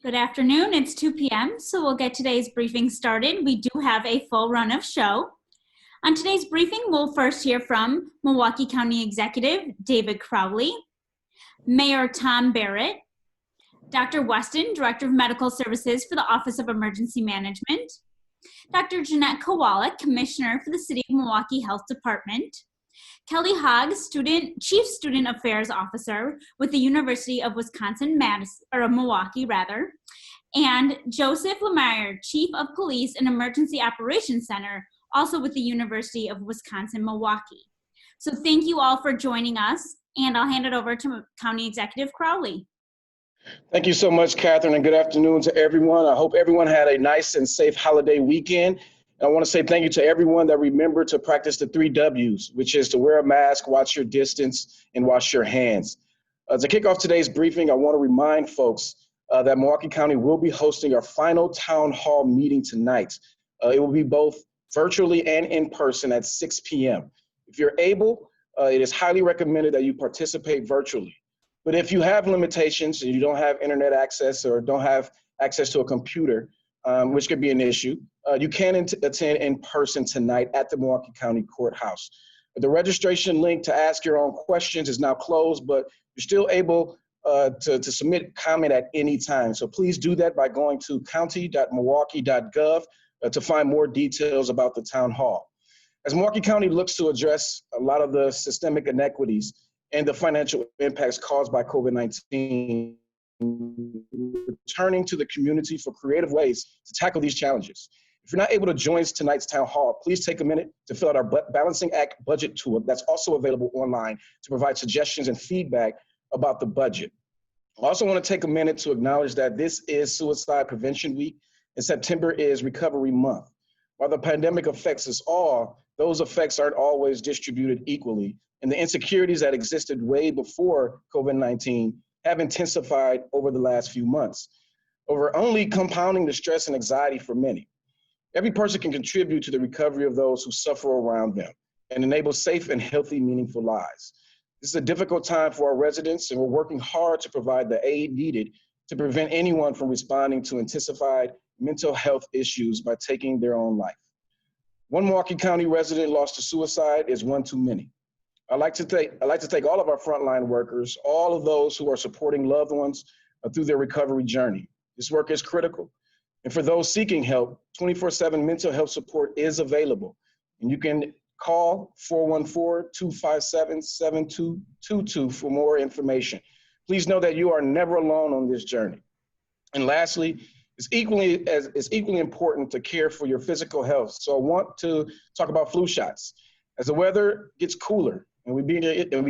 Good afternoon. It's 2 p.m., so we'll get today's briefing started. We do have a full run of show. On today's briefing, we'll first hear from Milwaukee County Executive David Crowley, Mayor Tom Barrett, Dr. Weston, Director of Medical Services for the Office of Emergency Management, Dr. Jeanette Kowalik, Commissioner for the City of Milwaukee Health Department, Kelly Hogg, Chief Student Affairs Officer with the University of Milwaukee, and Joseph Lemire, Chief of Police and Emergency Operations Center, also with the University of Wisconsin-Milwaukee. So thank you all for joining us, and I'll hand it over to County Executive Crowley. Thank you so much, Catherine, and good afternoon to everyone. I hope everyone had a nice and safe holiday weekend. And I want to say thank you to everyone that remembered to practice the 3 W's, which is to wear a mask, watch your distance, and wash your hands. To kick off today's briefing, I want to remind folks that Milwaukee County will be hosting our final town hall meeting tonight. It will be both virtually and in person at 6 p.m. If you're able, it is highly recommended that you participate virtually. But if you have limitations and you don't have internet access or don't have access to a computer, which could be an issue, you can attend in person tonight at the Milwaukee County Courthouse. The registration link to ask your own questions is now closed, but you're still able to submit comment at any time. So please do that by going to county.milwaukee.gov to find more details about the town hall. As Milwaukee County looks to address a lot of the systemic inequities and the financial impacts caused by COVID-19, returning to the community for creative ways to tackle these challenges. If you're not able to join tonight's town hall, please take a minute to fill out our Balancing Act budget tool that's also available online to provide suggestions and feedback about the budget. I also want to take a minute to acknowledge that this is Suicide Prevention Week and September is Recovery Month. While the pandemic affects us all, those effects aren't always distributed equally, and the insecurities that existed way before COVID-19 have intensified over the last few months, only compounding the stress and anxiety for many. Every person can contribute to the recovery of those who suffer around them and enable safe and healthy, meaningful lives. This is a difficult time for our residents, and we're working hard to provide the aid needed to prevent anyone from responding to intensified mental health issues by taking their own life. One Milwaukee County resident lost to suicide is one too many. I'd like to thank all of our frontline workers, all of those who are supporting loved ones through their recovery journey. This work is critical. And for those seeking help, 24/7 mental health support is available. And you can call 414-257-7222 for more information. Please know that you are never alone on this journey. And lastly, it's equally important to care for your physical health. So I want to talk about flu shots. As the weather gets cooler, and we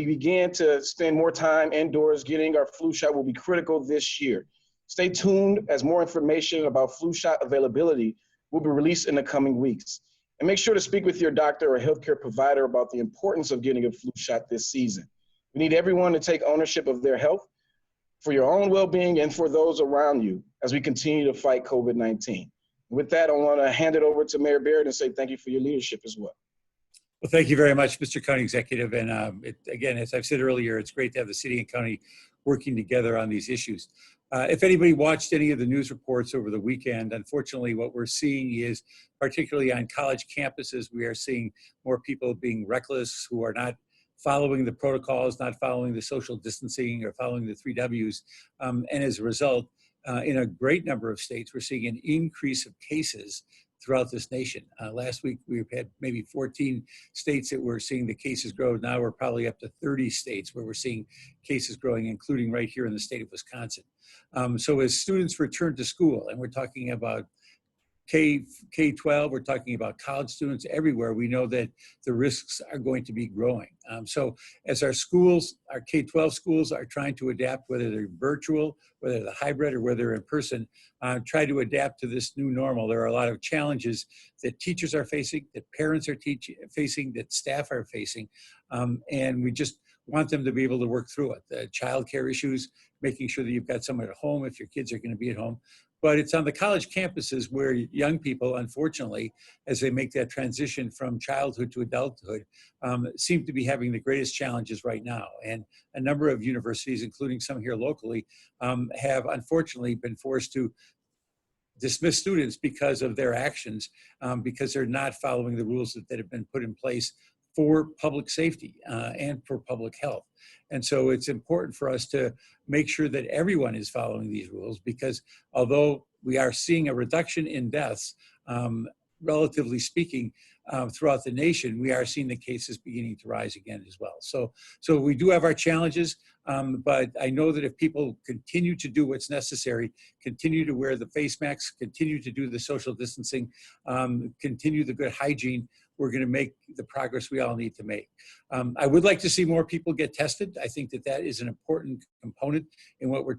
begin to spend more time indoors, getting our flu shot will be critical this year. Stay tuned as more information about flu shot availability will be released in the coming weeks. And make sure to speak with your doctor or healthcare provider about the importance of getting a flu shot this season. We need everyone to take ownership of their health for your own well-being and for those around you as we continue to fight COVID-19. With that, I want to hand it over to Mayor Barrett and say thank you for your leadership as well. Well, thank you very much, Mr. County Executive. And again, as I've said earlier, it's great to have the city and county working together on these issues. If anybody watched any of the news reports over the weekend, unfortunately, what we're seeing is, particularly on college campuses, we are seeing more people being reckless who are not following the protocols, not following the social distancing or following the 3 W's. And as a result, in a great number of states, we're seeing an increase of cases throughout this nation. Last week, we've had maybe 14 states that we're seeing the cases grow. Now we're probably up to 30 states where we're seeing cases growing, including right here in the state of Wisconsin. So as students return to school, and we're talking about K-12, we're talking about college students everywhere, we know that the risks are going to be growing. So as our schools, our K-12 schools are trying to adapt, whether they're virtual, whether they're hybrid, or whether they're in person, try to adapt to this new normal. There are a lot of challenges that teachers are facing, that parents are facing, that staff are facing, and we just want them to be able to work through it. The childcare issues making sure that you've got someone at home if your kids are going to be at home. But it's on the college campuses where young people, unfortunately, as they make that transition from childhood to adulthood, seem to be having the greatest challenges right now. And a number of universities, including some here locally, have unfortunately been forced to dismiss students because of their actions, because they're not following the rules that have been put in place for public safety and for public health. And so it's important for us to make sure that everyone is following these rules, because although we are seeing a reduction in deaths, relatively speaking, throughout the nation, we are seeing the cases beginning to rise again as well. So we do have our challenges, but I know that if people continue to do what's necessary, continue to wear the face masks, continue to do the social distancing, continue the good hygiene, we're going to make the progress we all need to make. I would like to see more people get tested. I think that that is an important component in what we're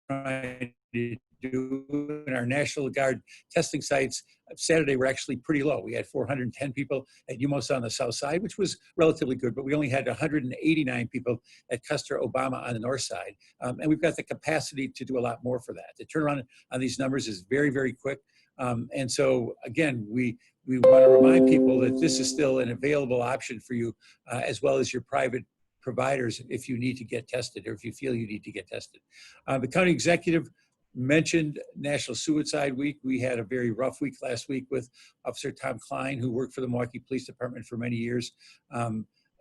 trying to do. In our National Guard testing sites, Saturday were actually pretty low. We had 410 people at UMOS on the south side, which was relatively good, but we only had 189 people at Custer Obama on the north side. And we've got the capacity to do a lot more for that. The turnaround on these numbers is very, very quick. And so, again, we want to remind people that this is still an available option for you, as well as your private providers if you need to get tested or if you feel you need to get tested. The county executive mentioned National Suicide Week. We had a very rough week last week with Officer Tom Klein, who worked for the Milwaukee Police Department for many years.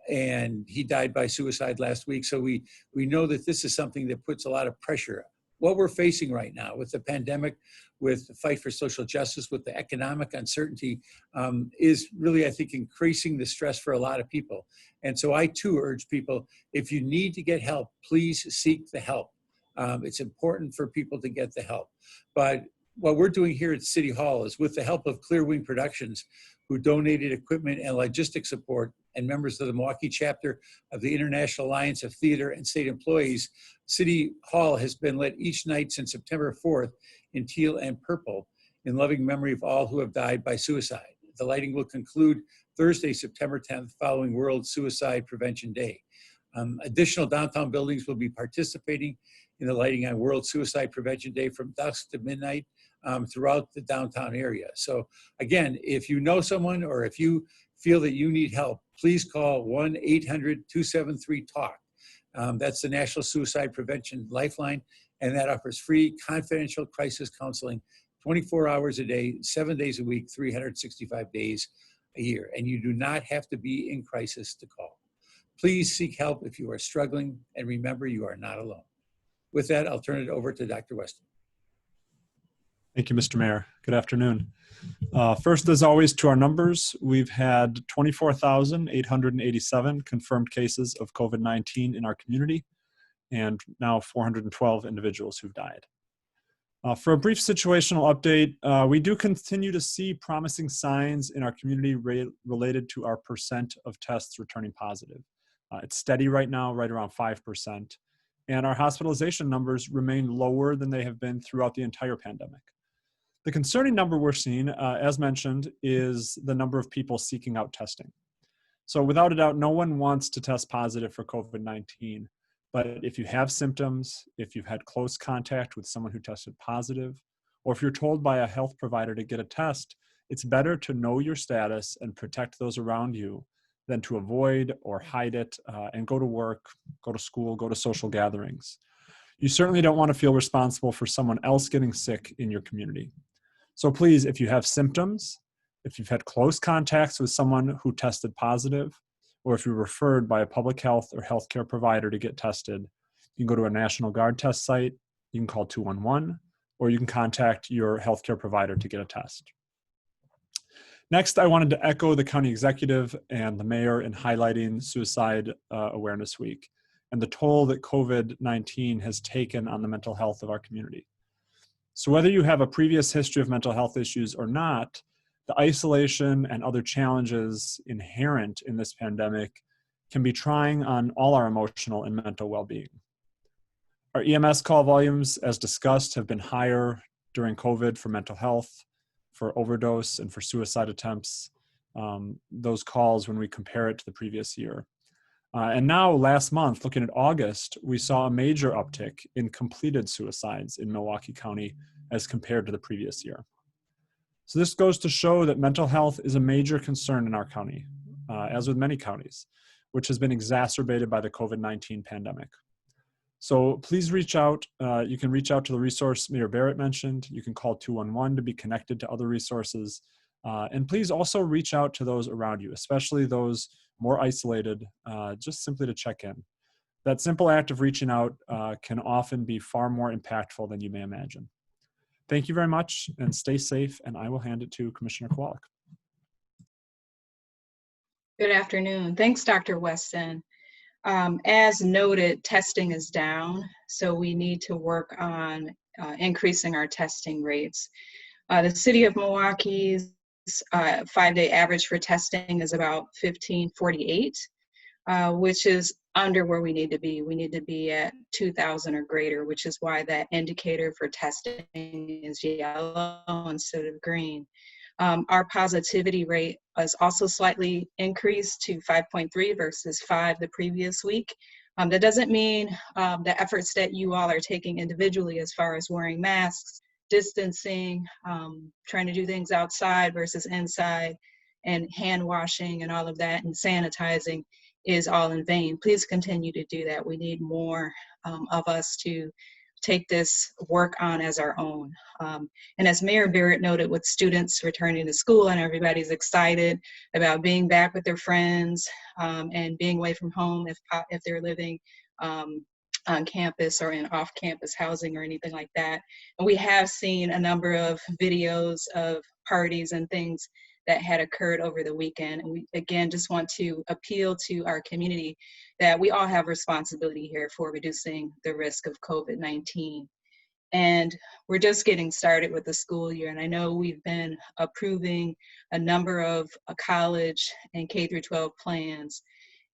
And he died by suicide last week. So we know that this is something that puts a lot of pressure. What we're facing right now with the pandemic, with the fight for social justice, with the economic uncertainty, is really, I think, increasing the stress for a lot of people. And so I too urge people, if you need to get help, please seek the help. It's important for people to get the help. But what we're doing here at City Hall is, with the help of Clear Wing Productions, who donated equipment and logistic support, and members of the Milwaukee chapter of the International Alliance of Theater and State Employees, City Hall has been lit each night since September 4th in teal and purple, in loving memory of all who have died by suicide. The lighting will conclude Thursday, September 10th, following World Suicide Prevention Day. Additional downtown buildings will be participating in the lighting on World Suicide Prevention Day from dusk to midnight throughout the downtown area. So again, if you know someone or if you feel that you need help, please call 1-800-273-TALK. That's the National Suicide Prevention Lifeline, and that offers free confidential crisis counseling 24 hours a day, 7 days a week, 365 days a year. And you do not have to be in crisis to call. Please seek help if you are struggling, and remember, you are not alone. With that, I'll turn it over to Dr. Weston. Thank you, Mr. Mayor. Good afternoon. First, as always, to our numbers, we've had 24,887 confirmed cases of COVID-19 in our community, and now 412 individuals who've died. For a brief situational update, we do continue to see promising signs in our community related to our percent of tests returning positive. It's steady right now, right around 5%, and our hospitalization numbers remain lower than they have been throughout the entire pandemic. The concerning number we're seeing, as mentioned, is the number of people seeking out testing. So without a doubt, no one wants to test positive for COVID-19. But if you have symptoms, if you've had close contact with someone who tested positive, or if you're told by a health provider to get a test, it's better to know your status and protect those around you than to avoid or hide it and go to work, go to school, go to social gatherings. You certainly don't want to feel responsible for someone else getting sick in your community. So please, if you have symptoms, if you've had close contacts with someone who tested positive, or if you're referred by a public health or healthcare provider to get tested, you can go to a National Guard test site, you can call 211, or you can contact your healthcare provider to get a test. Next, I wanted to echo the county executive and the mayor in highlighting Suicide Awareness Week and the toll that COVID-19 has taken on the mental health of our community. So whether you have a previous history of mental health issues or not, the isolation and other challenges inherent in this pandemic can be trying on all our emotional and mental well-being. Our EMS call volumes, as discussed, have been higher during COVID for mental health, for overdose, and for suicide attempts, those calls when we compare it to the previous year. And now last month, looking at August, we saw a major uptick in completed suicides in Milwaukee County as compared to the previous year. So this goes to show that mental health is a major concern in our county, as with many counties, which has been exacerbated by the COVID-19 pandemic. So please reach out. You can reach out to the resource Mayor Barrett mentioned. You can call 211 to be connected to other resources. And please also reach out to those around you, especially those more isolated, just simply to check in. That simple act of reaching out can often be far more impactful than you may imagine. Thank you very much and stay safe, and I will hand it to Commissioner Kowalik. Good afternoon. Thanks, Dr. Weston. As noted, testing is down, so we need to work on increasing our testing rates. The city of Milwaukee's 5-day average for testing is about 1548, which is under where we need to be. We need to be at 2,000 or greater, which is why that indicator for testing is yellow instead of green. Our positivity rate was also slightly increased to 5.3 versus 5 the previous week. That doesn't mean the efforts that you all are taking individually as far as wearing masks, distancing, trying to do things outside versus inside, and hand washing and all of that, and sanitizing is all in vain. Please continue to do that. We need more of us to take this work on as our own. And as Mayor Barrett noted, with students returning to school and everybody's excited about being back with their friends and being away from home if they're living on campus or in off-campus housing or anything like that. And we have seen a number of videos of parties and things that had occurred over the weekend. And we, again, just want to appeal to our community that we all have responsibility here for reducing the risk of COVID-19. And we're just getting started with the school year. And I know we've been approving a number of college and K-12 plans.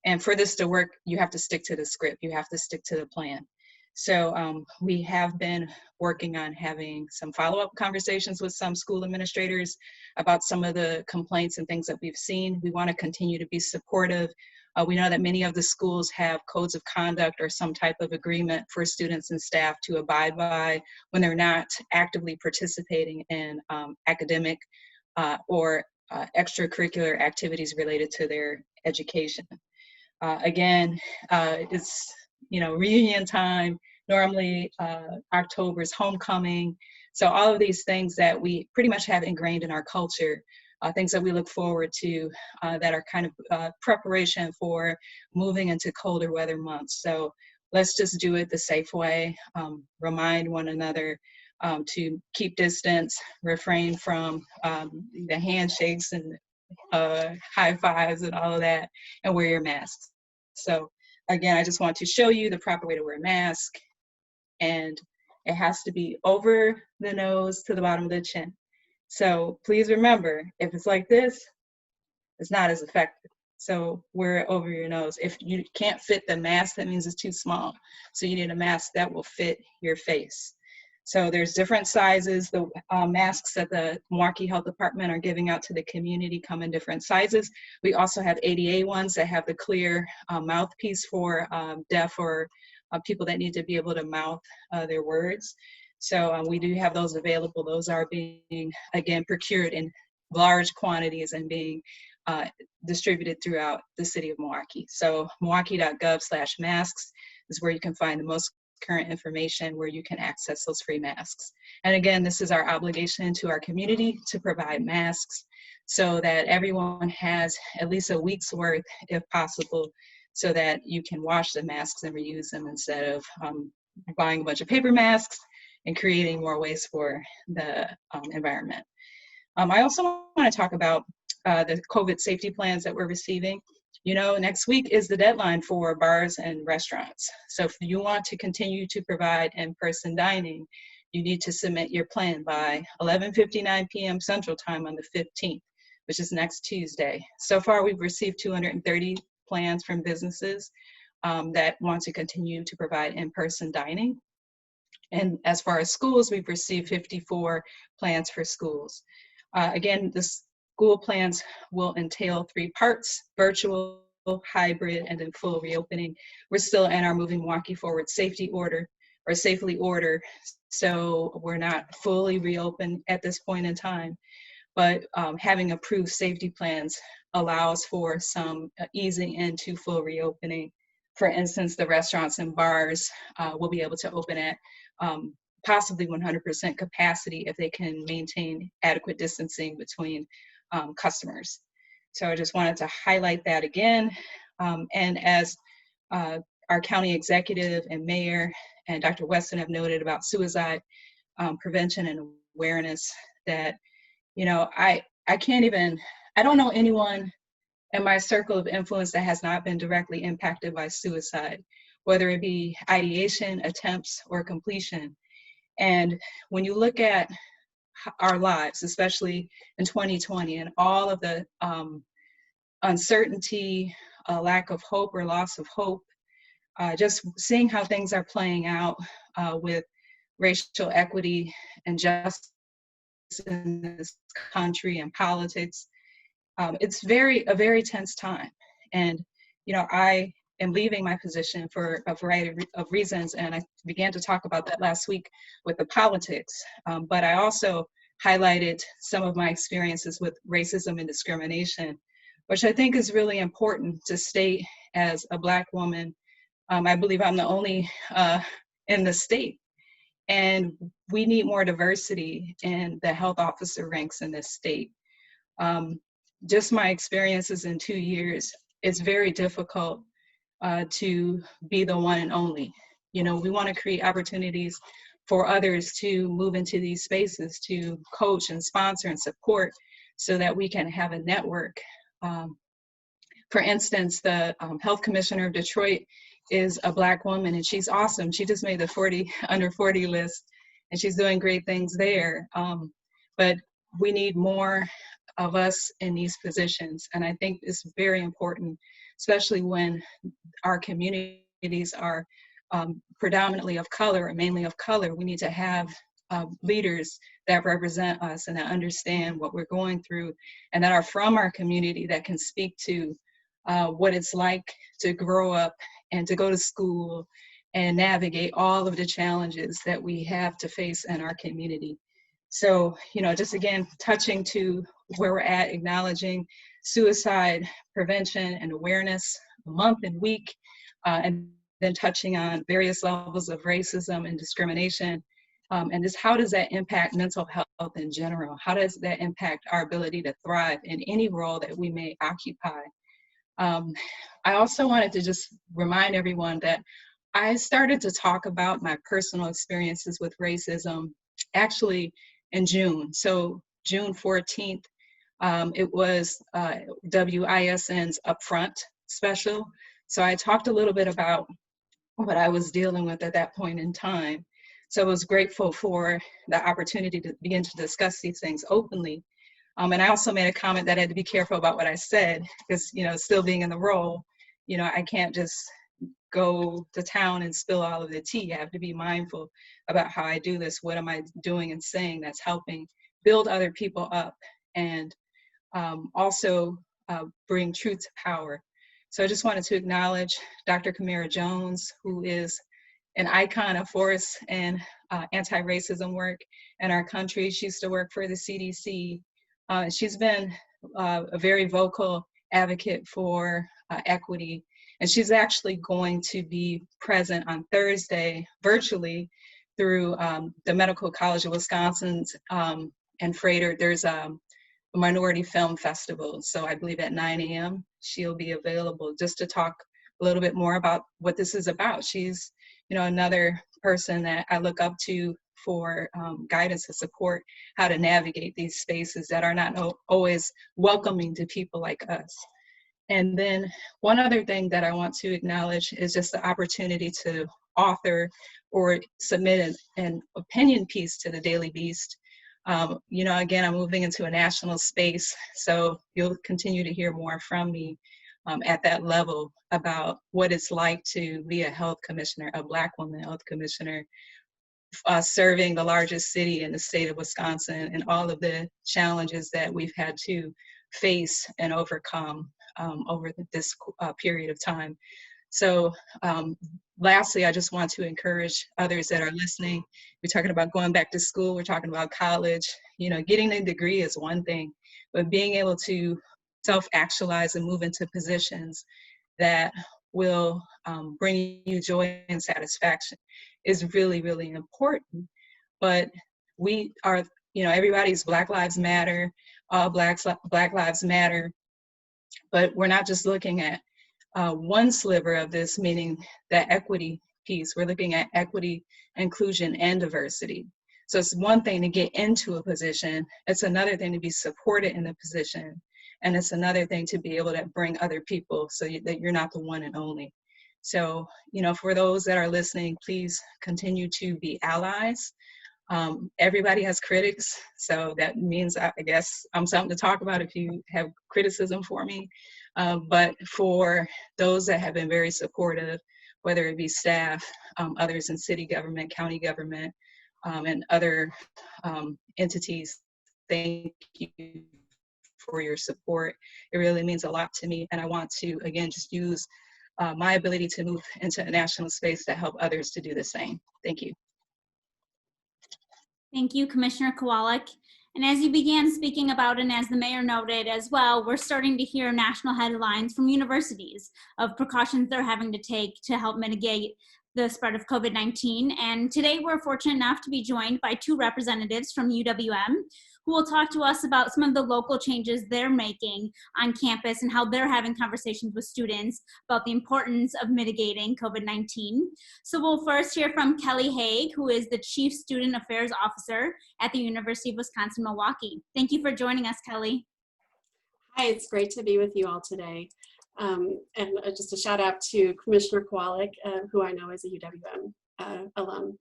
And for this to work, you have to stick to the script. You have to stick to the plan. So we have been working on having some follow-up conversations with some school administrators about some of the complaints and things that we've seen. We want to continue to be supportive. We know that many of the schools have codes of conduct or some type of agreement for students and staff to abide by when they're not actively participating in academic or extracurricular activities related to their education. Again, it's reunion time. Normally October's homecoming. So all of these things that we pretty much have ingrained in our culture, things that we look forward to that are kind of preparation for moving into colder weather months. So let's just do it the safe way. Remind one another to keep distance, refrain from the handshakes and high fives and all of that, and wear your masks. So again, I just want to show you the proper way to wear a mask, and it has to be over the nose to the bottom of the chin. So please remember, if it's like this, it's not as effective. So wear it over your nose. If you can't fit the mask, that means it's too small. So you need a mask that will fit your face. So there's different sizes. The masks that the Milwaukee Health Department are giving out to the community come in different sizes. We also have ADA ones that have the clear mouthpiece for deaf or people that need to be able to mouth their words. So we do have those available. Those are being, again, procured in large quantities and being distributed throughout the city of Milwaukee. So milwaukee.gov/masks is where you can find the most current information where you can access those free masks. And again, this is our obligation to our community to provide masks so that everyone has at least a week's worth, if possible, so that you can wash the masks and reuse them instead of buying a bunch of paper masks and creating more waste for the environment. I also want to talk about the COVID safety plans that we're receiving. Next week is the deadline for bars and restaurants. So if you want to continue to provide in-person dining, you need to submit your plan by 11:59 p.m. Central Time on the 15th, which is next Tuesday. So far, we've received 230 plans from businesses that want to continue to provide in-person dining. And as far as schools, we've received 54 plans for schools. Again, the school plans will entail 3 parts: virtual, hybrid, and then full reopening. We're still in our Moving Milwaukee Forward safety order, or safely order, so we're not fully reopened at this point in time. But having approved safety plans allows for some easing into full reopening. For instance, the restaurants and bars will be able to open at possibly 100% capacity if they can maintain adequate distancing between customers. So I just wanted to highlight that again. And as our county executive and mayor and Dr. Weston have noted about suicide prevention and awareness, that, you know, I don't know anyone in my circle of influence that has not been directly impacted by suicide, whether it be ideation, attempts, or completion. And when you look at our lives, especially in 2020, and all of the uncertainty, lack of hope or loss of hope, just seeing how things are playing out with racial equity and justice in this country and politics, it's a very tense time. And, you know, I am leaving my position for a variety of reasons, and I began to talk about that last week with the politics, but I also highlighted some of my experiences with racism and discrimination, which I think is really important to state as a Black woman. I believe I'm the only in the state, and we need more diversity in the health officer ranks in this state. Just my experiences in 2 years, it's very difficult to be the one and only. You know, we want to create opportunities for others to move into these spaces, to coach and sponsor and support, so that we can have a network. For instance, the health commissioner of Detroit is a Black woman, and she's awesome. She just made the under 40 list, and she's doing great things there. But we need more of us in these positions, and I think it's very important, especially when our communities are predominantly of color, or mainly of color. We need to have leaders that represent us and that understand what we're going through, and that are from our community, that can speak to what it's like to grow up and to go to school and navigate all of the challenges that we have to face in our community. So, you know, just again, touching to where we're at, acknowledging suicide prevention and awareness month and week, and then touching on various levels of racism and discrimination. And just how does that impact mental health in general? How does that impact our ability to thrive in any role that we may occupy? I also wanted to just remind everyone that I started to talk about my personal experiences with racism actually in June. So June 14th, it was WISN's Upfront special. So I talked a little bit about what I was dealing with at that point in time. So I was grateful for the opportunity to begin to discuss these things openly. And I also made a comment that I had to be careful about what I said, because, you know, still being in the role, you know, I can't just go to town and spill all of the tea. I have to be mindful about how I do this. What am I doing and saying that's helping build other people up, and also bring truth to power. So I just wanted to acknowledge Dr. Kamara Jones, who is an icon, a force in anti-racism work in our country. She used to work for the CDC. She's been a very vocal advocate for equity, and she's actually going to be present on Thursday virtually through the Medical College of Wisconsin's and Freighter. There's a minority film festival, so I believe at 9 a.m. she'll be available just to talk a little bit more about what this is about. She's, you know, another person that I look up to for guidance and support, how to navigate these spaces that are not always welcoming to people like us. And then one other thing that I want to acknowledge is just the opportunity to author or submit an opinion piece to the Daily Beast. You know, again, I'm moving into a national space, so you'll continue to hear more from me at that level about what it's like to be a health commissioner, a Black woman health commissioner, serving the largest city in the state of Wisconsin, and all of the challenges that we've had to face and overcome over this period of time. So lastly, I just want to encourage others that are listening. We're talking about going back to school, we're talking about college. You know, getting a degree is one thing, but being able to self-actualize and move into positions that will bring you joy and satisfaction is really, really important. But we are, you know, everybody's Black Lives Matter, all Black Lives Matter, but we're not just looking at one sliver of this, meaning the equity piece. We're looking at equity, inclusion, and diversity. So it's one thing to get into a position, it's another thing to be supported in the position, and it's another thing to be able to bring other people so that you're not the one and only. So, you know, for those that are listening, please continue to be allies. Everybody has critics, so that means I guess I'm something to talk about if you have criticism for me. But for those that have been very supportive, whether it be staff, others in city government, county government, and other entities, thank you for your support. It really means a lot to me, and I want to, again, just use my ability to move into a national space to help others to do the same. Thank you. Thank you, Commissioner Kowalik. And as you began speaking about, and as the mayor noted as well, we're starting to hear national headlines from universities of precautions they're having to take to help mitigate the spread of COVID-19. And today we're fortunate enough to be joined by two representatives from UWM who will talk to us about some of the local changes they're making on campus and how they're having conversations with students about the importance of mitigating COVID-19. So we'll first hear from Kelly Haig, who is the Chief Student Affairs Officer at the University of Wisconsin-Milwaukee. Thank you for joining us, Kelly. Hi, it's great to be with you all today. And just a shout out to Commissioner Kowalik, who I know is a UWM alum.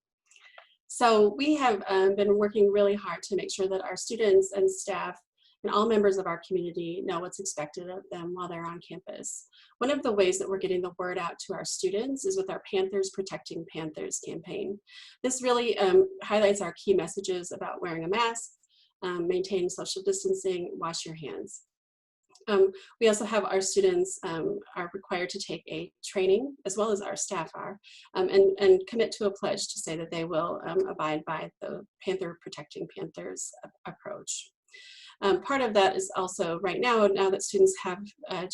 So we have been working really hard to make sure that our students and staff and all members of our community know what's expected of them while they're on campus. One of the ways that we're getting the word out to our students is with our Panthers Protecting Panthers campaign. This really highlights our key messages about wearing a mask, maintaining social distancing, wash your hands. We also have our students are required to take a training, as well as our staff are, and commit to a pledge to say that they will abide by the Panther Protecting Panthers approach. Part of that is also right now that students have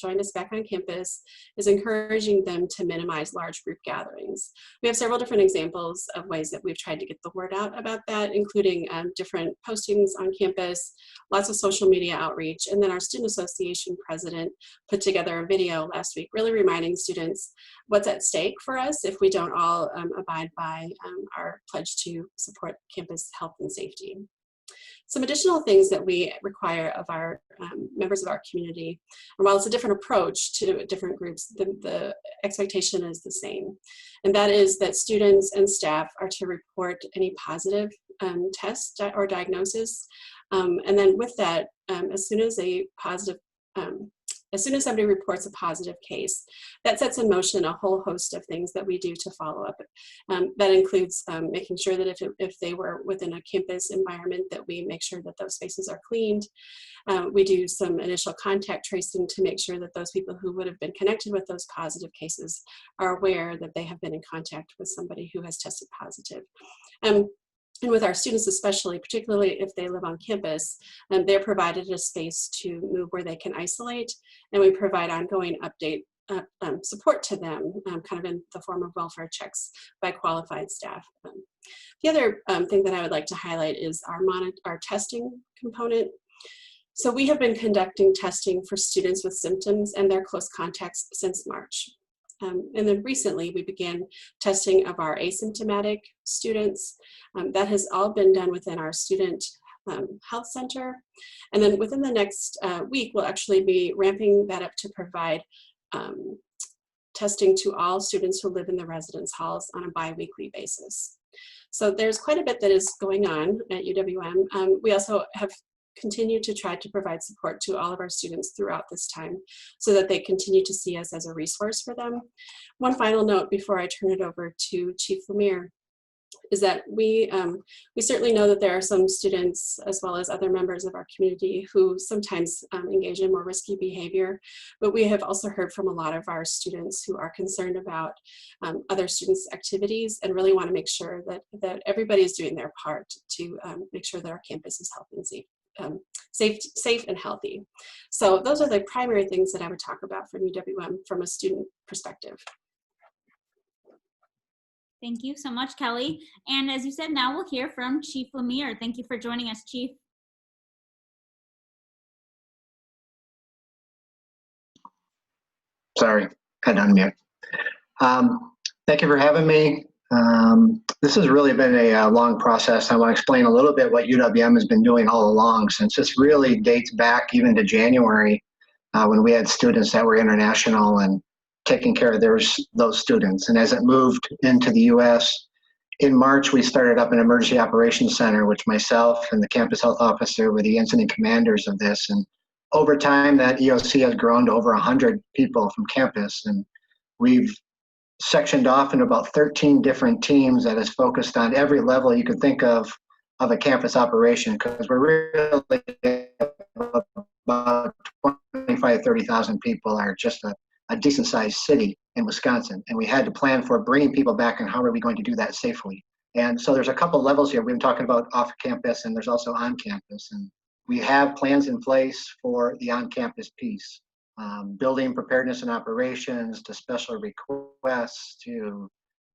joined us back on campus, is encouraging them to minimize large group gatherings. We have several different examples of ways that we've tried to get the word out about that, including different postings on campus, lots of social media outreach, and then our Student Association president put together a video last week really reminding students what's at stake for us if we don't all abide by our pledge to support campus health and safety. Some additional things that we require of our members of our community, and while it's a different approach to different groups, the expectation is the same. And that is that students and staff are to report any positive test or diagnosis. And then with that, as soon as somebody reports a positive case, that sets in motion a whole host of things that we do to follow up. That includes making sure that if they were within a campus environment, that we make sure that those spaces are cleaned. We do some initial contact tracing to make sure that those people who would have been connected with those positive cases are aware that they have been in contact with somebody who has tested positive. And with our students especially, particularly if they live on campus, they're provided a space to move where they can isolate, and we provide ongoing update support to them, kind of in the form of welfare checks by qualified staff. The other thing that I would like to highlight is our testing component. So we have been conducting testing for students with symptoms and their close contacts since March. And then recently we began testing of our asymptomatic students. That has all been done within our student health center. And then within the next week, we'll actually be ramping that up to provide testing to all students who live in the residence halls on a bi-weekly basis. So there's quite a bit that is going on at UWM. We also have continue to try to provide support to all of our students throughout this time so that they continue to see us as a resource for them. One final note before I turn it over to Chief Lemire. is that we certainly know that there are some students as well as other members of our community who sometimes engage in more risky behavior, but we have also heard from a lot of our students who are concerned about other students' activities and really want to make sure that everybody is doing their part to make sure that our campus is healthy and safe and healthy. So those are the primary things that I would talk about from UWM from a student perspective. Thank you so much, Kelly. And as you said, now we'll hear from Chief Lemire. Thank you for joining us, Chief. Sorry, had to unmute. Thank you for having me. This has really been a long process. I want to explain a little bit what UWM has been doing all along, since this really dates back even to January when we had students that were international and taking care of those students. And as it moved into the U.S., in March, we started up an emergency operations center, which myself and the campus health officer were the incident commanders of this. And over time, that EOC has grown to over 100 people from campus. And we've sectioned off into about 13 different teams that is focused on every level you could think of a campus operation, because we're really about 25, 30,000 people are just a decent sized city in Wisconsin. And we had to plan for bringing people back and how are we going to do that safely. And so there's a couple levels here. We've been talking about off campus and there's also on campus. And we have plans in place for the on campus piece, building preparedness and operations to special requests to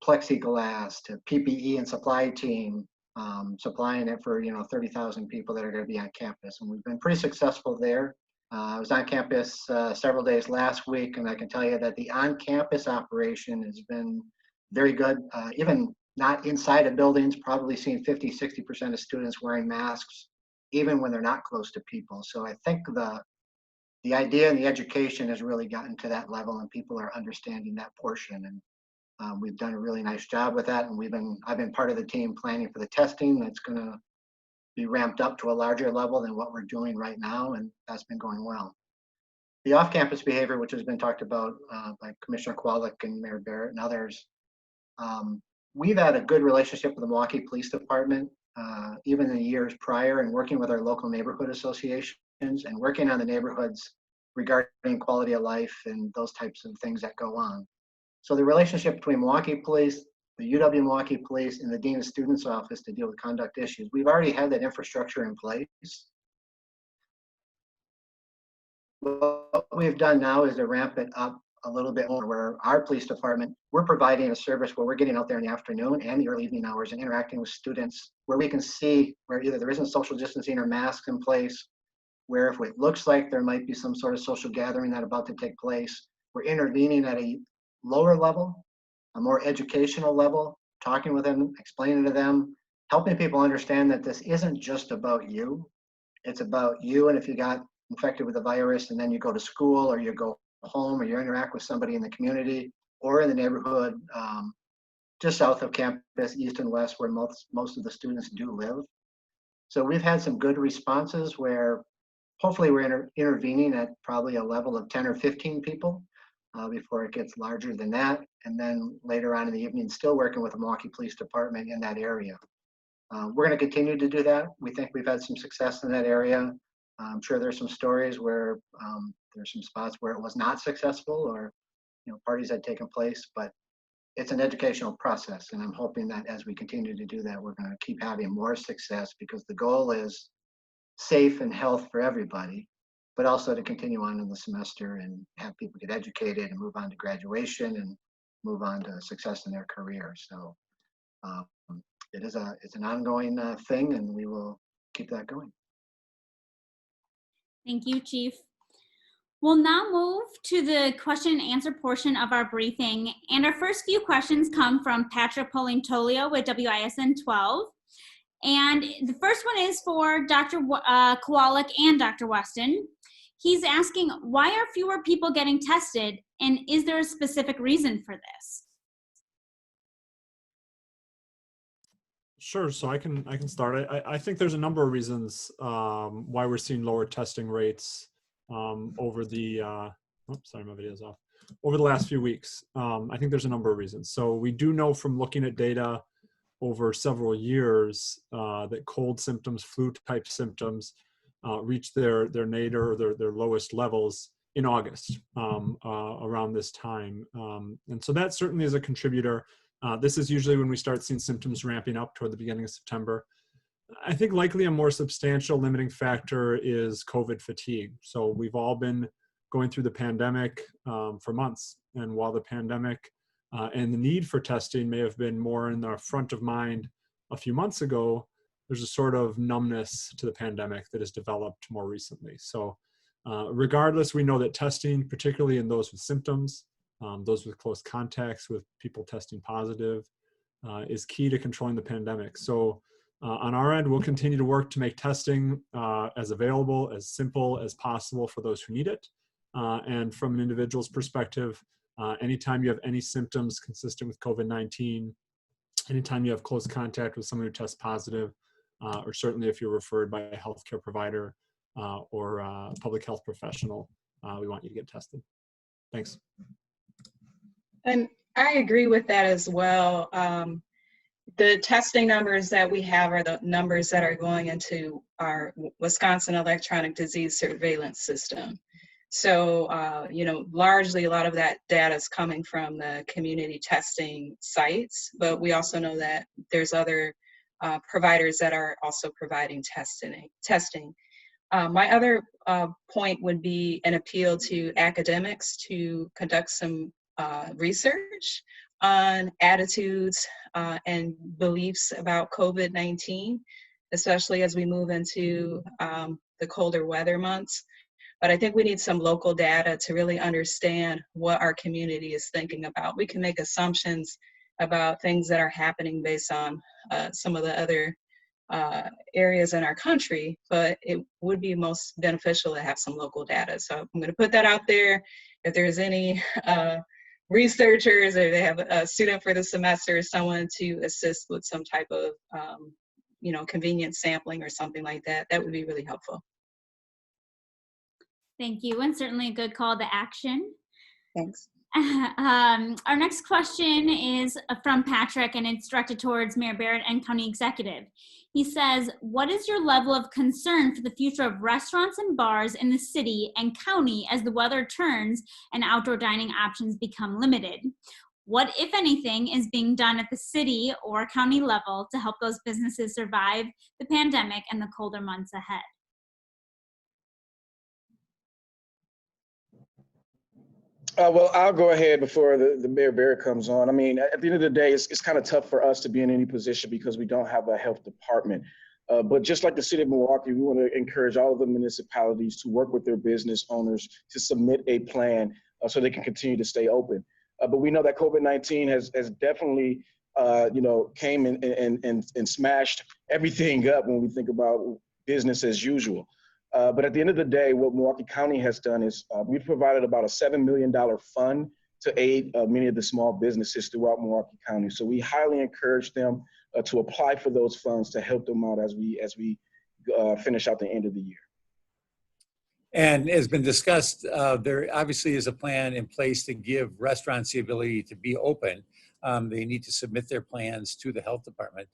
plexiglass to PPE and supply team, supplying it for 30,000 people that are going to be on campus. And we've been pretty successful there. I was on campus several days last week, and I can tell you that the on-campus operation has been very good. Even not inside of buildings, probably seeing 50, 60% of students wearing masks, even when they're not close to people. So I think the idea and the education has really gotten to that level, and people are understanding that portion. And we've done a really nice job with that. And I've been part of the team planning for the testing that's going to be ramped up to a larger level than what we're doing right now, and that's been going well. The off-campus behavior, which has been talked about by Commissioner Kowalik and Mayor Barrett and others, we've had a good relationship with the Milwaukee Police Department, even in the years prior, and working with our local neighborhood associations and working on the neighborhoods regarding quality of life and those types of things that go on. So the relationship between Milwaukee Police, the UW Milwaukee Police, and the Dean of Students Office to deal with conduct issues. We've already had that infrastructure in place. What we've done now is to ramp it up a little bit more, where our police department, we're providing a service where we're getting out there in the afternoon and the early evening hours and interacting with students, where we can see where either there isn't social distancing or masks in place, where if it looks like there might be some sort of social gathering that's about to take place, we're intervening at a lower level, a more educational level, talking with them, explaining to them, helping people understand that this isn't just about you. It's about you, and if you got infected with the virus and then you go to school or you go home or you interact with somebody in the community or in the neighborhood just south of campus, east and west, where most of the students do live. So we've had some good responses where hopefully we're intervening at probably a level of 10 or 15 people. Before it gets larger than that. And then later on in the evening, still working with the Milwaukee Police Department in that area. We're going to continue to do that. We think we've had some success in that area. I'm sure there's some stories where there's some spots where it was not successful or parties had taken place, but it's an educational process. And I'm hoping that as we continue to do that, we're going to keep having more success, because the goal is safe and health for everybody, but also to continue on in the semester and have people get educated and move on to graduation and move on to success in their career. So it's an ongoing thing, and we will keep that going. Thank you, Chief. We'll now move to the question and answer portion of our briefing. And our first few questions come from Patrick Polintolio with WISN 12. And the first one is for Dr. Kowalik and Dr. Weston. He's asking, why are fewer people getting tested, and is there a specific reason for this? Sure, so I can start. I think there's a number of reasons why we're seeing lower testing rates over the, sorry, my video's off. Over the last few weeks. I think there's a number of reasons. So we do know from looking at data over several years that cold symptoms, flu-type symptoms, reach their nadir or their lowest levels in August, around this time. And so that certainly is a contributor. This is usually when we start seeing symptoms ramping up toward the beginning of September. I think likely a more substantial limiting factor is COVID fatigue. So we've all been going through the pandemic for months. And while the pandemic and the need for testing may have been more in the front of mind a few months ago, there's a sort of numbness to the pandemic that has developed more recently. So regardless, we know that testing, particularly in those with symptoms, those with close contacts with people testing positive, is key to controlling the pandemic. So on our end, we'll continue to work to make testing as available, as simple as possible for those who need it. And from an individual's perspective, anytime you have any symptoms consistent with COVID-19, anytime you have close contact with someone who tests positive, or certainly if you're referred by a healthcare provider or a public health professional, we want you to get tested. Thanks. And I agree with that as well. The testing numbers that we have are the numbers that are going into our Wisconsin electronic disease surveillance system. So, you know, largely a lot of that data is coming from the community testing sites, but we also know that there's other providers that are also providing testing. My other point would be an appeal to academics to conduct some research on attitudes and beliefs about COVID-19, especially as we move into the colder weather months. But I think we need some local data to really understand what our community is thinking about. We can make assumptions about things that are happening based on some of the other areas in our country, but it would be most beneficial to have some local data. So I'm going to put that out there. If there's any researchers, or they have a student for the semester, or someone to assist with some type of you know, convenient sampling or something like that, that would be really helpful. Thank you, and certainly a good call to action. Thanks. Our next question is from Patrick, and it's directed towards Mayor Barrett and County Executive. He says, what is your level of concern for the future of restaurants and bars in the city and county as the weather turns and outdoor dining options become limited? What, if anything, is being done at the city or county level to help those businesses survive the pandemic and the colder months ahead? Well, I'll go ahead before the Mayor Barrett comes on. I mean, at the end of the day, it's kind of tough for us to be in any position because we don't have a health department. But just like the city of Milwaukee, we want to encourage all of the municipalities to work with their business owners to submit a plan so they can continue to stay open. But we know that COVID-19 has definitely, you know, came and smashed everything up when we think about business as usual. But at the end of the day, what Milwaukee County has done is we've provided about a $7 million fund to aid many of the small businesses throughout Milwaukee County. So we highly encourage them to apply for those funds to help them out as we finish out the end of the year. And as been discussed, there obviously is a plan in place to give restaurants the ability to be open. They need to submit their plans to the health department.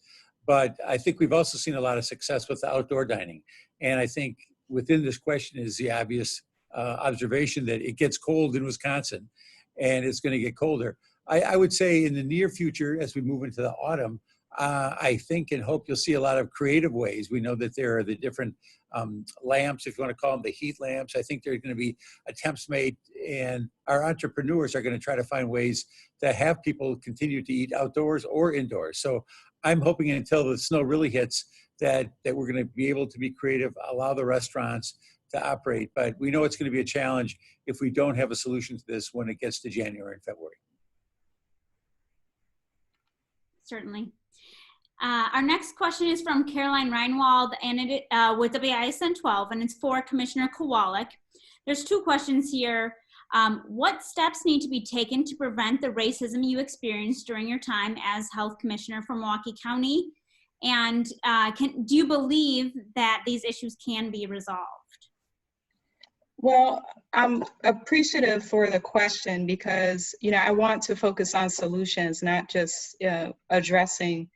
But I think we've also seen a lot of success with the outdoor dining. And I think within this question is the obvious observation that it gets cold in Wisconsin and it's going to get colder. I would say in the near future, as we move into the autumn, I think and hope you'll see a lot of creative ways. We know that there are the different lamps, if you want to call them the heat lamps. I think there are going to be attempts made, and our entrepreneurs are going to try to find ways to have people continue to eat outdoors or indoors. So I'm hoping until the snow really hits that we're going to be able to be creative, allow the restaurants to operate. But we know it's going to be a challenge if we don't have a solution to this when it gets to January and February. Certainly. Our next question is from Caroline Reinwald and with WISN 12, and it's for Commissioner Kowalik. There's two questions here. What steps need to be taken to prevent the racism you experienced during your time as Health Commissioner for Milwaukee County? And do you believe that these issues can be resolved? Well, I'm appreciative for the question because, you know, I want to focus on solutions, not just addressing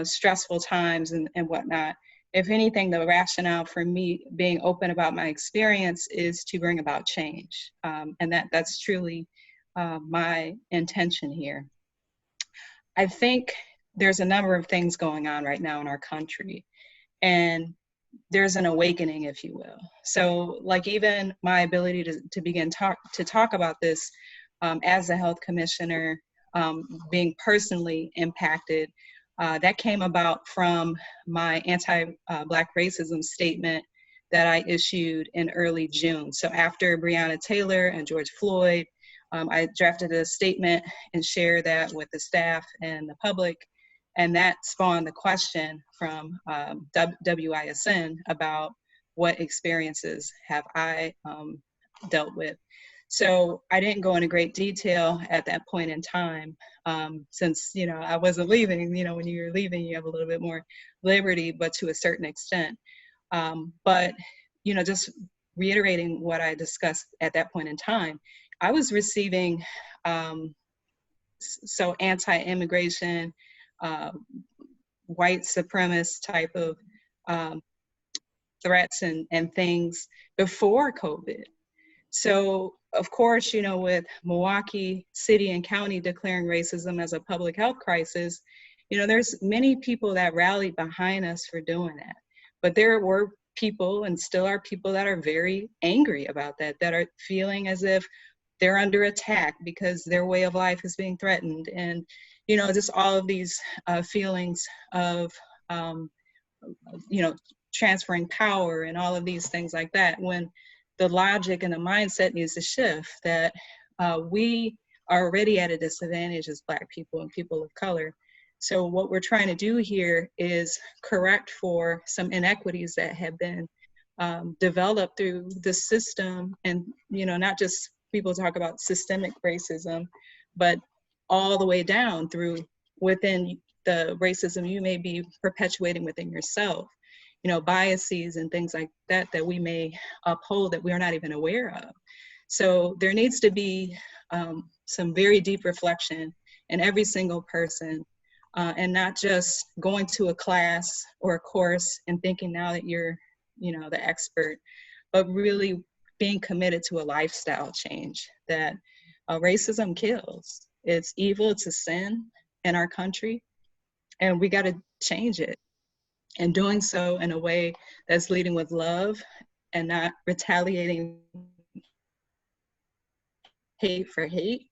stressful times and whatnot. If anything, the rationale for me being open about my experience is to bring about change. And that's truly my intention here. I think there's a number of things going on right now in our country, and there's an awakening, if you will. So like even my ability to begin to talk about this as a health commissioner, being personally impacted, that came about from my anti-Black racism statement that I issued in early June. So after Breonna Taylor and George Floyd, I drafted a statement and shared that with the staff and the public. And that spawned the question from WISN about what experiences have I dealt with. So I didn't go into great detail at that point in time, since I wasn't leaving. When you're leaving, you have a little bit more liberty, but to a certain extent. But just reiterating what I discussed at that point in time, I was receiving so anti-immigration, white supremacist type of threats and things before COVID. So of course, with Milwaukee City and County declaring racism as a public health crisis, there's many people that rallied behind us for doing that. But there were people, and still are people, that are very angry about that are feeling as if they're under attack because their way of life is being threatened. And, just all of these feelings of, transferring power and all of these things like that, when the logic and the mindset needs to shift, that we are already at a disadvantage as Black people and people of color. So what we're trying to do here is correct for some inequities that have been developed through the system, and not just people talk about systemic racism, but all the way down through within the racism you may be perpetuating within yourself. Biases and things like that we may uphold that we are not even aware of. So there needs to be some very deep reflection in every single person, and not just going to a class or a course and thinking now that you're, the expert, but really being committed to a lifestyle change that racism kills. It's evil, it's a sin in our country, and we got to change it. And doing so in a way that's leading with love and not retaliating hate for hate,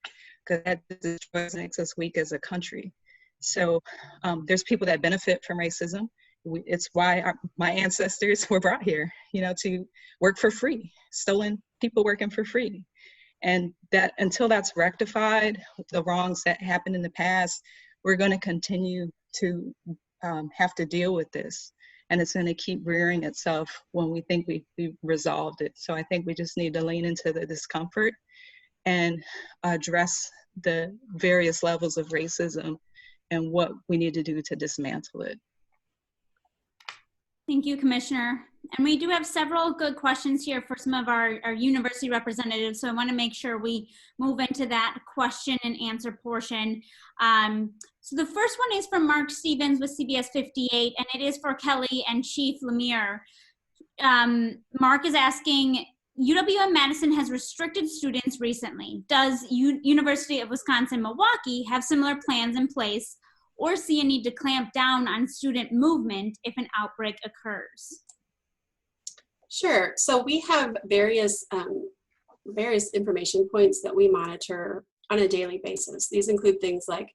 because that destroys and makes us weak as a country. So there's people that benefit from racism. It's why my ancestors were brought here, to work for free, stolen people working for free. And that until that's rectified, the wrongs that happened in the past, we're going to continue to have to deal with this, and it's going to keep rearing itself when we think we've resolved it. So I think we just need to lean into the discomfort and address the various levels of racism and what we need to do to dismantle it. Thank you, Commissioner. And we do have several good questions here for some of our university representatives, so I want to make sure we move into that question and answer portion. So the first one is from Mark Stevens with CBS 58, and it is for Kelly and Chief Lemire. Mark is asking, UWM-Madison has restricted students recently. Does University of Wisconsin-Milwaukee have similar plans in place, or see a need to clamp down on student movement if an outbreak occurs? Sure. So we have various information points that we monitor on a daily basis. These include things like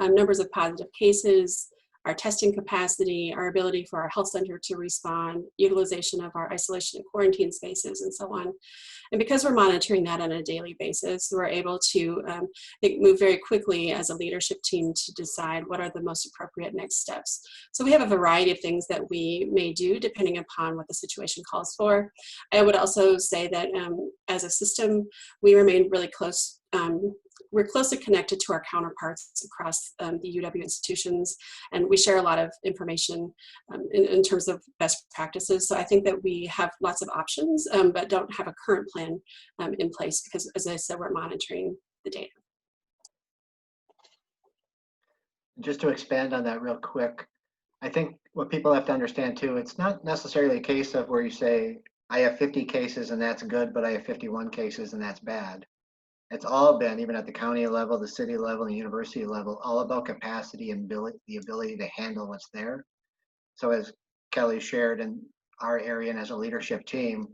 numbers of positive cases, our testing capacity, our ability for our health center to respond, utilization of our isolation and quarantine spaces, and so on. And because we're monitoring that on a daily basis, we're able to move very quickly as a leadership team to decide what are the most appropriate next steps. So we have a variety of things that we may do depending upon what the situation calls for. I would also say that as a system, we remain really close. We're closely connected to our counterparts across the UW institutions, and we share a lot of information in terms of best practices. So I think that we have lots of options, but don't have a current plan in place because, as I said, we're monitoring the data. Just to expand on that real quick, I think what people have to understand too, it's not necessarily a case of where you say, I have 50 cases and that's good, but I have 51 cases and that's bad. It's all been, even at the county level, the city level, the university level, all about capacity and the ability to handle what's there. So as Kelly shared in our area and as a leadership team,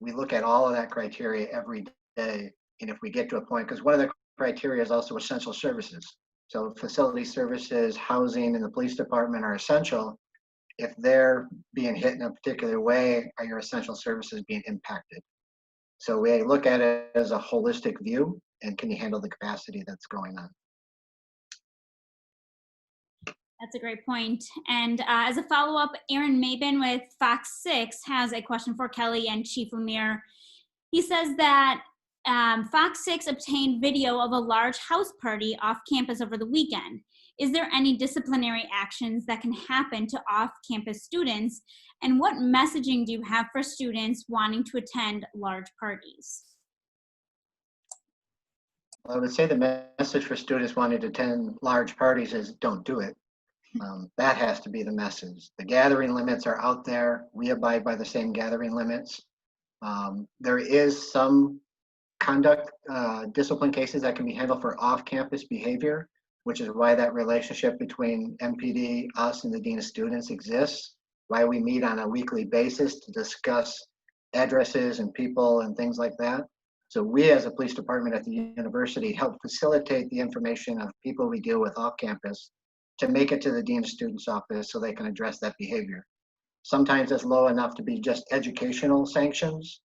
we look at all of that criteria every day. And if we get to a point, because one of the criteria is also essential services. So facility services, housing, and the police department are essential. If they're being hit in a particular way, are your essential services being impacted? So we look at it as a holistic view, and can you handle the capacity that's going on? That's a great point. And as a follow-up, Aaron Mabin with Fox 6 has a question for Kelly and Chief Lemire. He says that Fox 6 obtained video of a large house party off campus over the weekend. Is there any disciplinary actions that can happen to off-campus students? And what messaging do you have for students wanting to attend large parties? Well, I would say the message for students wanting to attend large parties is don't do it. That has to be the message. The gathering limits are out there. We abide by the same gathering limits. There is some conduct discipline cases that can be handled for off-campus behavior, which is why that relationship between MPD, us, and the Dean of Students exists, why we meet on a weekly basis to discuss addresses and people and things like that. So we as a police department at the university help facilitate the information of people we deal with off campus to make it to the Dean of Students office so they can address that behavior. Sometimes it's low enough to be just educational sanctions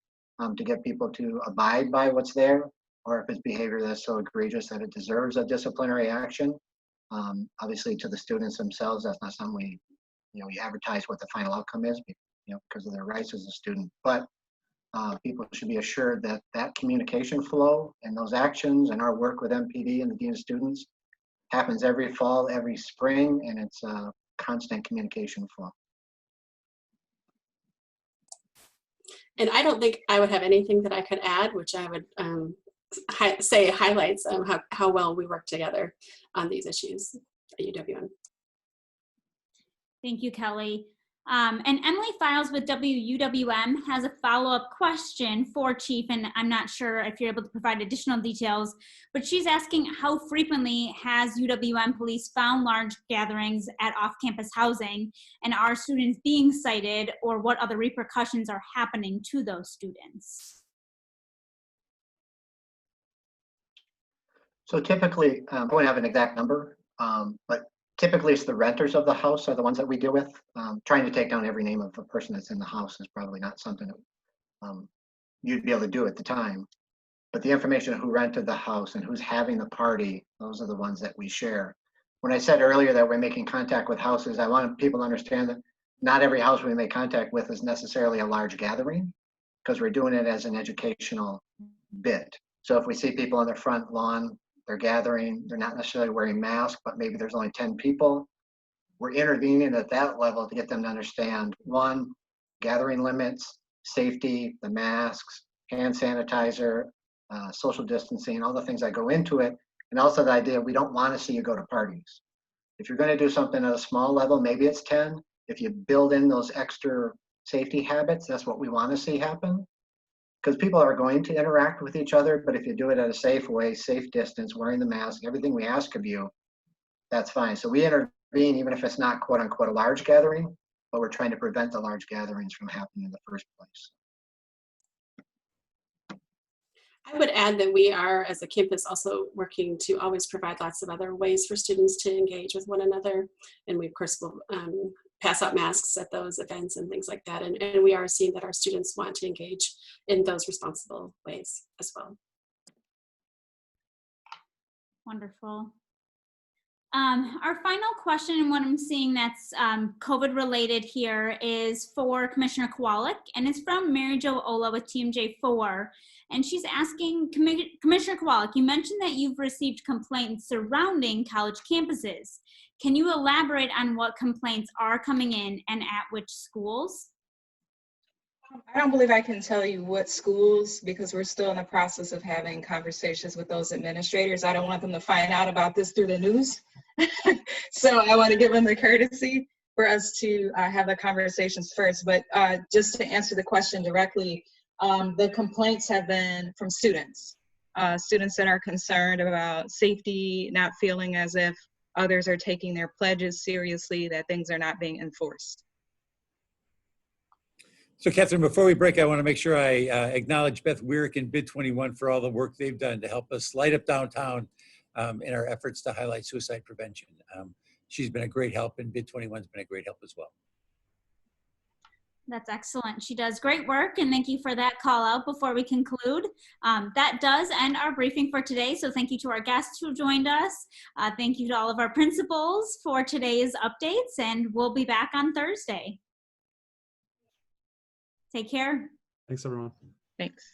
to get people to abide by what's there, or if it's behavior that's so egregious that it deserves a disciplinary action. Obviously to the students themselves, that's not something we advertise what the final outcome is, because of their rights as a student. But people should be assured that that communication flow and those actions and our work with MPD and the Dean of Students happens every fall, every spring, and it's a constant communication flow. And I don't think I would have anything that I could add, which I would say highlights how well we work together on these issues at UWM. Thank you, Kelly. And Emily Files with WUWM has a follow-up question for Chief, and I'm not sure if you're able to provide additional details, but she's asking how frequently has UWM police found large gatherings at off-campus housing, and are students being cited, or what other repercussions are happening to those students? So typically, I won't have an exact number, but typically it's the renters of the house are the ones that we deal with. Trying to take down every name of a person that's in the house is probably not something that you'd be able to do at the time. But the information of who rented the house and who's having the party, those are the ones that we share. When I said earlier that we're making contact with houses, I want people to understand that not every house we make contact with is necessarily a large gathering, because we're doing it as an educational bit. So if we see people on their front lawn, they're gathering, they're not necessarily wearing masks, but maybe there's only 10 people. We're intervening at that level to get them to understand, one, gathering limits, safety, the masks, hand sanitizer, social distancing, all the things that go into it. And also the idea, we don't want to see you go to parties. If you're going to do something at a small level, maybe it's 10. If you build in those extra safety habits, that's what we want to see happen. Because people are going to interact with each other, but if you do it at a safe way, safe distance, wearing the mask, everything we ask of you, that's fine. So we intervene even if it's not quote unquote a large gathering, but we're trying to prevent the large gatherings from happening in the first place. I would add that we are, as a campus, also working to always provide lots of other ways for students to engage with one another. And we, of course, will pass out masks at those events and things like that. And we are seeing that our students want to engage in those responsible ways as well. Wonderful. Our final question, and what I'm seeing that's COVID related here, is for Commissioner Kowalik, and it's from Mary Jo Ola with TMJ4. And she's asking, Commissioner Kowalik, you mentioned that you've received complaints surrounding college campuses. Can you elaborate on what complaints are coming in and at which schools? I don't believe I can tell you what schools, because we're still in the process of having conversations with those administrators. I don't want them to find out about this through the news. So I want to give them the courtesy for us to have the conversations first. But just to answer the question directly, the complaints have been from students. Students that are concerned about safety, not feeling as if others are taking their pledges seriously, that things are not being enforced. So Catherine, before we break, I want to make sure I acknowledge Beth Weirick and Bid 21 for all the work they've done to help us light up downtown in our efforts to highlight suicide prevention. She's been a great help, and Bid 21's been a great help as well. That's excellent. She does great work, and thank you for that call out before we conclude. That does end our briefing for today, so thank you to our guests who joined us. Thank you to all of our principals for today's updates, and we'll be back on Thursday. Take care. Thanks, everyone. Thanks.